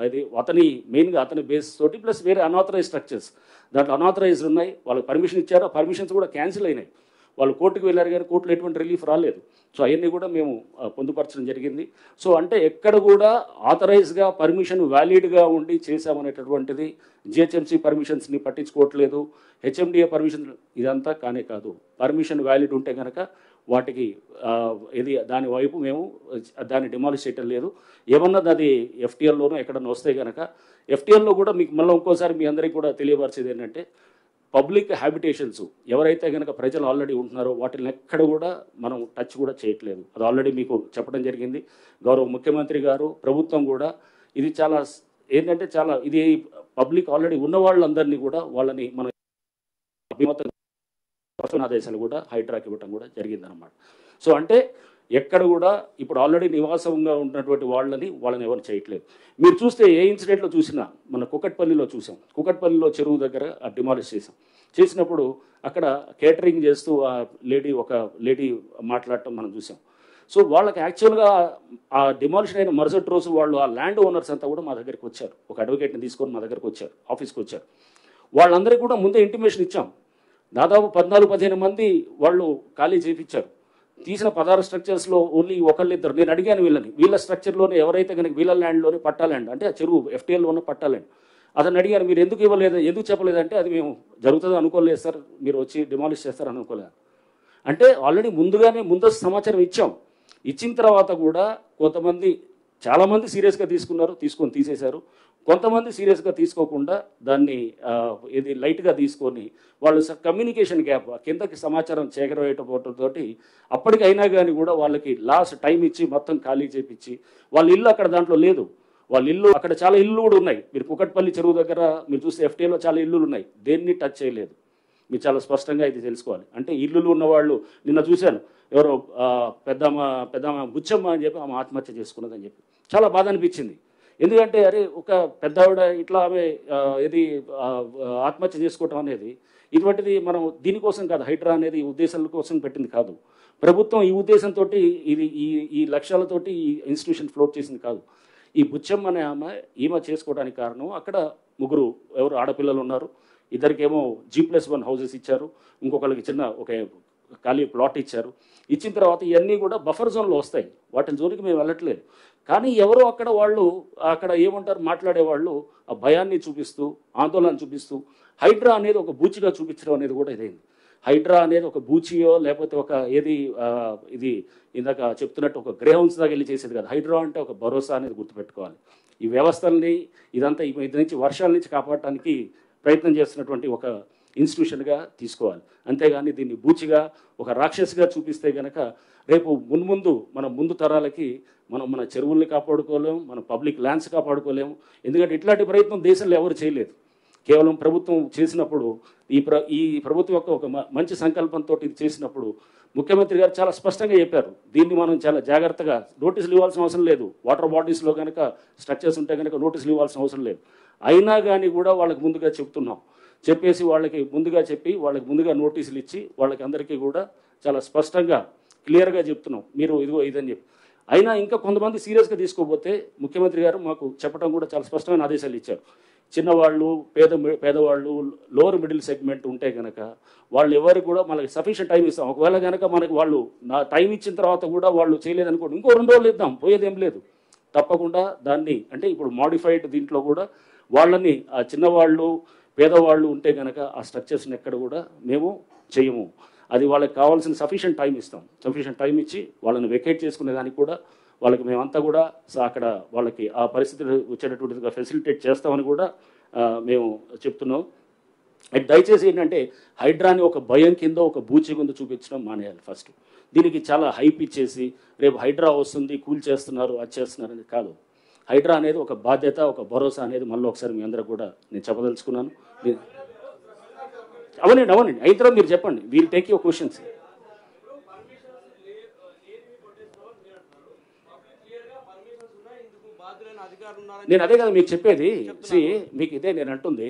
అది అతని మెయిన్గా అతని బేస్ తోటి ప్లస్ వేరే అన్ఆథరైజ్ స్ట్రక్చర్స్ దాంట్లో అన్ఆథరైజ్డ్ ఉన్నాయి. వాళ్ళకి పర్మిషన్ ఇచ్చారు, ఆ పర్మిషన్స్ కూడా క్యాన్సిల్ అయినాయి. వాళ్ళు కోర్టుకు వెళ్ళారు కానీ కోర్టులో ఎటువంటి రిలీఫ్ రాలేదు. సో అవన్నీ కూడా మేము పొందుపరచడం జరిగింది. సో అంటే ఎక్కడ కూడా ఆథరైజ్గా పర్మిషన్ వ్యాలిడ్గా ఉండి చేశామనేటటువంటిది జిహెచ్ఎంసీ పర్మిషన్స్ని పట్టించుకోవట్లేదు, హెచ్ఎండిఏ పర్మిషన్ ఇదంతా కానే కాదు. పర్మిషన్ వ్యాలిడ్ ఉంటే కనుక వాటికి ఇది దాని వైపు మేము దాన్ని డిమాలిష్ చేయటం లేదు. ఏమన్నా అది ఎఫ్టీఎల్లోనూ ఎక్కడన్నా వస్తే కనుక ఎఫ్టీఎల్లో కూడా మీకు మళ్ళీ ఇంకోసారి మీ అందరికీ కూడా తెలియపరిచేది ఏంటంటే పబ్లిక్ హ్యాబిటేషన్స్ ఎవరైతే కనుక ప్రజలు ఆల్రెడీ ఉంటున్నారో వాటిని ఎక్కడ కూడా మనం టచ్ కూడా చేయట్లేదు. అది ఆల్రెడీ మీకు చెప్పడం జరిగింది. గౌరవ ముఖ్యమంత్రి గారు ప్రభుత్వం కూడా ఇది చాలా ఏంటంటే చాలా ఇది పబ్లిక్ ఆల్రెడీ ఉన్న వాళ్ళందరినీ కూడా వాళ్ళని మన ఆదేశాలు కూడా హైడ్రాకి ఇవ్వటం కూడా జరిగిందనమాట. సో అంటే ఎక్కడ కూడా ఇప్పుడు ఆల్రెడీ నివాసంగా ఉన్నటువంటి వాళ్ళని ఎవరు చేయట్లేదు. మీరు చూస్తే ఏ ఇన్సిడెంట్లో చూసినా మన కుకట్పల్లిలో చూసాం. కుకట్పల్లిలో చెరువు దగ్గర డిమాలిష్ చేసినప్పుడు అక్కడ కేటరింగ్ చేస్తూ ఒక లేడీ మాట్లాడటం మనం చూసాం. సో వాళ్ళకి యాక్చువల్గా ఆ డిమాలిషన్ అయిన మరుసటి రోజు వాళ్ళు ఆ ల్యాండ్ ఓనర్స్ అంతా కూడా మా దగ్గరికి వచ్చారు. ఒక అడ్వకేట్ని తీసుకొని మా దగ్గరికి వచ్చారు, ఆఫీస్కి వచ్చారు. వాళ్ళందరికీ కూడా ముందే ఇంటిమేషన్ ఇచ్చాం. దాదాపు 14-15 మంది వాళ్ళు ఖాళీ చేయించారు. తీసిన 16 స్ట్రక్చర్స్లో ఓన్లీ ఒకళ్ళిద్దరు. నేను అడిగాను వీళ్ళ స్ట్రక్చర్లోనే ఎవరైతే కనుక వీళ్ళ ల్యాండ్లోనే పట్టా ల్యాండ్ అంటే ఆ చెరువు ఎఫ్టీఎల్లో ఉన్న పట్టా ల్యాండ్ అతను అడిగాను, మీరు ఎందుకు ఇవ్వలేదు, ఎందుకు చెప్పలేదంటే అది మేము జరుగుతుంది అనుకోలేదు సార్, మీరు వచ్చి డిమాలిష్ చేస్తారు అనుకోలేదు. అంటే ఆల్రెడీ ముందస్తు సమాచారం ఇచ్చాం. ఇచ్చిన తర్వాత కూడా చాలామంది సీరియస్గా తీసుకొని తీసేశారు. కొంతమంది సీరియస్గా తీసుకోకుండా దాన్ని ఇది లైట్గా తీసుకొని వాళ్ళు కమ్యూనికేషన్ గ్యాప్ కిందకి సమాచారం చేకరవేయటంతో అప్పటికైనా కానీ కూడా వాళ్ళకి లాస్ట్ టైం ఇచ్చి మొత్తం ఖాళీ చేపించి వాళ్ళ ఇల్లు అక్కడ దాంట్లో లేదు. వాళ్ళ ఇల్లు అక్కడ చాలా ఇల్లు కూడా ఉన్నాయి. మీరు కుకట్పల్లి చెరువు దగ్గర మీరు చూస్తే ఎఫ్టీఏలో చాలా ఇల్లులు ఉన్నాయి, దేన్ని టచ్ చేయలేదు. మీరు చాలా స్పష్టంగా ఇది తెలుసుకోవాలి. అంటే ఇల్లులు ఉన్నవాళ్ళు నిన్న చూశాను, ఎవరో పెద్దమ్మ బుచ్చమ్మ అని చెప్పి ఆమె ఆత్మహత్య చేసుకున్నదని చెప్పి చాలా బాధ అనిపించింది. ఎందుకంటే అరే ఒక పెద్దవిడ ఇట్లా ఆమె ఇది ఆత్మహత్య చేసుకోవటం అనేది ఇటువంటిది మనం దీనికోసం కాదు, హైడ్రా అనేది ఉద్దేశాల కోసం పెట్టింది కాదు. ప్రభుత్వం ఈ ఉద్దేశంతో ఇది ఈ లక్ష్యాలతోటి ఈ ఇన్స్టిట్యూషన్ ఫ్లోట్ చేసింది కాదు. ఈ బుచ్చమ్మ అనే ఈమె చేసుకోవడానికి కారణం అక్కడ ఎవరు ఆడపిల్లలు ఉన్నారు. ఇద్దరికేమో G+1 హౌసెస్ ఇచ్చారు, ఇంకొకరికి చిన్న ఒక ఖాళీ ప్లాట్ ఇచ్చారు. ఇచ్చిన తర్వాత ఇవన్నీ కూడా బఫర్ జోన్లో వస్తాయి, వాటిని జోలికి మేము వెళ్ళట్లేదు. కానీ ఎవరో అక్కడ ఏమంటారు మాట్లాడేవాళ్ళు ఆ భయాన్ని చూపిస్తూ ఆందోళన చూపిస్తూ హైడ్రా అనేది ఒక బూచిగా చూపించడం అనేది కూడా ఇదైంది. హైడ్రా అనేది ఒక బూచియో లేకపోతే ఒక ఇది ఇందాక చెప్తున్నట్టు ఒక గ్రేహౌన్స్ దాకా వెళ్ళి చేసేది కాదు. హైడ్రా అంటే ఒక భరోసా అనేది గుర్తుపెట్టుకోవాలి. ఈ వ్యవస్థల్ని ఇదంతా ఇది నుంచి వర్షాల నుంచి కాపాడటానికి ప్రయత్నం చేస్తున్నటువంటి ఒక ఇన్స్టిట్యూషన్గా తీసుకోవాలి. అంతేగాని దీన్ని బూచిగా ఒక రాక్షసిగా చూపిస్తే కనుక రేపు ముందు తరాలకి మన చెరువుల్ని కాపాడుకోలేము, మన పబ్లిక్ ల్యాండ్స్ కాపాడుకోలేము. ఎందుకంటే ఇట్లాంటి ప్రయత్నం దేశంలో ఎవరు చేయలేదు. కేవలం ప్రభుత్వం చేసినప్పుడు ఈ ప్రభుత్వం యొక్క ఒక మంచి సంకల్పంతో ఇది చేసినప్పుడు ముఖ్యమంత్రి గారు చాలా స్పష్టంగా చెప్పారు, దీన్ని మనం చాలా జాగ్రత్తగా నోటీసులు ఇవ్వాల్సిన అవసరం లేదు. వాటర్ బాడీస్లో కనుక స్ట్రక్చర్స్ ఉంటే కనుక నోటీసులు ఇవ్వాల్సిన అవసరం లేదు. అయినా కానీ కూడా వాళ్ళకి ముందుగా చెప్పేసి వాళ్ళకి ముందుగా నోటీసులు ఇచ్చి వాళ్ళకి అందరికీ కూడా చాలా స్పష్టంగా క్లియర్గా చెప్తున్నాం, మీరు ఇదిగో ఇదని చెప్పి. అయినా ఇంకా కొంతమంది సీరియస్గా తీసుకోకపోతే ముఖ్యమంత్రి గారు మాకు చెప్పడం కూడా చాలా స్పష్టమైన ఆదేశాలు ఇచ్చారు. చిన్నవాళ్ళు, పేదవాళ్ళు, లోవర్ మిడిల్ సెగ్మెంట్ ఉంటే కనుక వాళ్ళు ఎవరికి కూడా మనకి సఫిషియెంట్ టైం ఇస్తాం. ఒకవేళ కనుక మనకి వాళ్ళు టైం ఇచ్చిన తర్వాత కూడా వాళ్ళు చేయలేదనుకోండి, ఇంకో 2 రోజులు ఇద్దాం, పోయేదేం లేదు. తప్పకుండా దాన్ని అంటే ఇప్పుడు మాడిఫైడ్ దీంట్లో కూడా వాళ్ళని ఆ చిన్నవాళ్ళు పేదవాళ్ళు ఉంటే కనుక ఆ స్ట్రక్చర్స్ని ఎక్కడ కూడా మేము చేయము. అది వాళ్ళకి కావాల్సిన సఫిషియెంట్ టైం ఇస్తాం. సఫిషియెంట్ టైం ఇచ్చి వాళ్ళని వెకేట్ చేసుకునే దానికి కూడా వాళ్ళకి మేమంతా కూడా అక్కడ వాళ్ళకి ఆ పరిస్థితులు వచ్చేటటువంటిగా ఫెసిలిటేట్ చేస్తామని కూడా మేము చెప్తున్నాం. దయచేసి ఏంటంటే హైడ్రాని ఒక భయం కింద ఒక బూచి కింద చూపించడం మానేయాలి. ఫస్ట్ దీనికి చాలా హైప్ ఇచ్చేసి రేపు హైడ్రా వస్తుంది కూల్ చేస్తున్నారు అది చేస్తున్నారు అనేది కాదు. హైడ్రా అనేది ఒక బాధ్యత, ఒక భరోసా అనేది మళ్ళీ ఒకసారి మీ అందరూ కూడా నేను చెప్పదలుచుకున్నాను. అవునండి అయిన తర్వాత మీరు చెప్పండి, వీల్ టేక్ యువర్ క్వశ్చన్స్. నేను అదే కదా మీకు చెప్పేది. మీకు ఇదే నేను అంటుంది,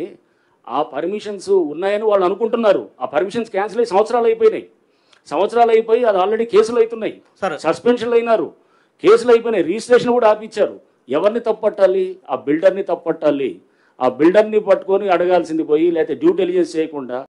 ఆ పర్మిషన్స్ ఉన్నాయని వాళ్ళు అనుకుంటున్నారు. ఆ పర్మిషన్స్ క్యాన్సిల్ అయ్యి సంవత్సరాలు అయిపోయి అది ఆల్రెడీ కేసులు అవుతున్నాయి, సస్పెన్షన్లు అయినారు, కేసులు అయిపోయినాయి, రిజిస్ట్రేషన్ కూడా ఆపించారు. ఎవరిని తప్పట్టాలి? ఆ బిల్డర్ని తప్పట్టాలి. ఆ బిల్డర్ని పట్టుకొని అడగాల్సింది పోయి, లేకపోతే డ్యూ డెలిజెన్స్ చేయకుండా